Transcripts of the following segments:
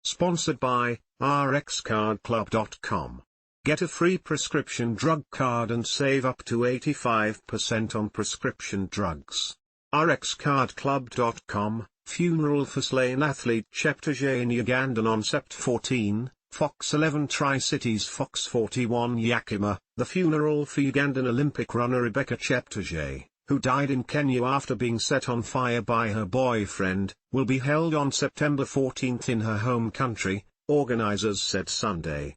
Sponsored by rxcardclub.com. Get a free prescription drug card and save up to 85% on prescription drugs. rxcardclub.com. Funeral for slain athlete Cheptegei in Ugandan on Sept 14, Fox 11 Tri-Cities Fox 41 Yakima. The funeral for Ugandan Olympic runner Rebecca Cheptegei, who died in Kenya after being set on fire by her boyfriend, will be held on September 14 in her home country, organisers said Sunday.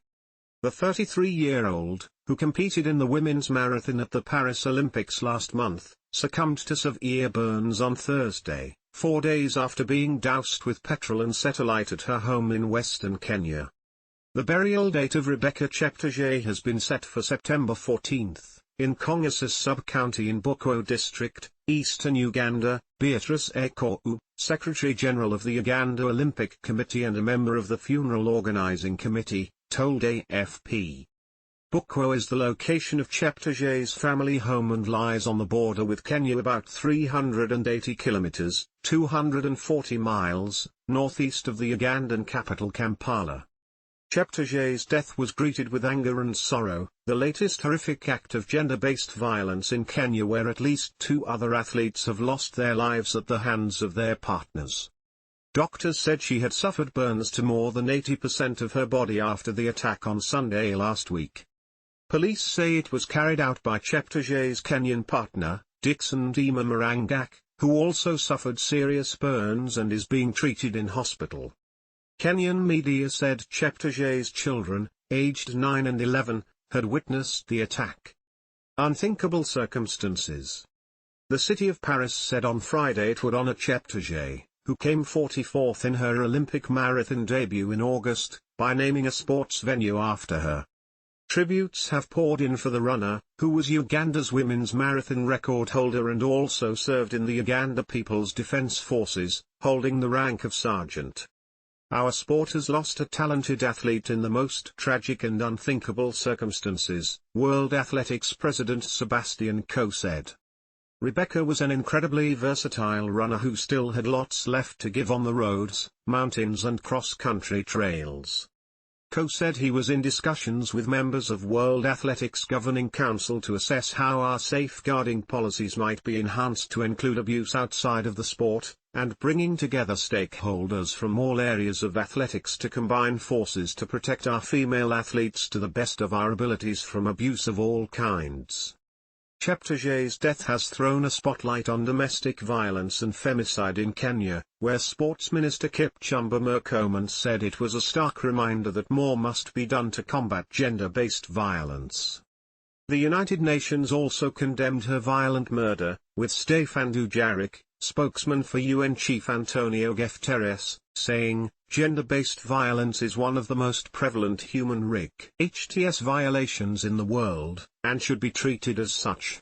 The 33-year-old, who competed in the women's marathon at the Paris Olympics last month, succumbed to severe burns on Thursday, 4 days after being doused with petrol and set alight at her home in western Kenya. The burial date of Rebecca Cheptegei has been set for September 14, in Kongasis sub-county in Bukwo district, eastern Uganda. Beatrice Ayikoru, Secretary-General of the Uganda Olympic Committee and a member of the funeral organising committee, told AFP. Bukwo is the location of Cheptegei's family home and lies on the border with Kenya about 380 kilometres, 240 miles, northeast of the Ugandan capital Kampala. Cheptegei's death was greeted with anger and sorrow, the latest horrific act of gender-based violence in Kenya where at least 2 other athletes have lost their lives at the hands of their partners. Doctors said she had suffered burns to more than 80% of her body after the attack on Sunday last week. Police say it was carried out by Cheptegei's Kenyan partner, Dickson Ndiema Marangach, who also suffered serious burns and is being treated in hospital. Kenyan media said Cheptegei's children, aged 9 and 11, had witnessed the attack. Unthinkable circumstances. The city of Paris said on Friday it would honor Cheptegei, who came 44th in her Olympic marathon debut in August, by naming a sports venue after her. Tributes have poured in for the runner, who was Uganda's women's marathon record holder and also served in the Uganda Peoples Defence Forces, holding the rank of sergeant. Our sport has lost a talented athlete in the most tragic and unthinkable circumstances, World Athletics President Sebastian said. Rebecca was an incredibly versatile runner who still had lots left to give on the roads, mountains and cross-country trails. Said he was in discussions with members of World Athletics Governing Council to assess how our safeguarding policies might be enhanced to include abuse outside of the sport, and bringing together stakeholders from all areas of athletics to combine forces to protect our female athletes to the best of our abilities from abuse of all kinds. Cheptegei's death has thrown a spotlight on domestic violence and femicide in Kenya, where Sports Minister Kipchumba Murkomen said it was a stark reminder that more must be done to combat gender-based violence. The United Nations also condemned her violent murder, with Stephane Dujarric, spokesman for UN Chief Antonio Guterres, saying, "Gender-based violence is one of the most prevalent human rights violations in the world, and should be treated as such."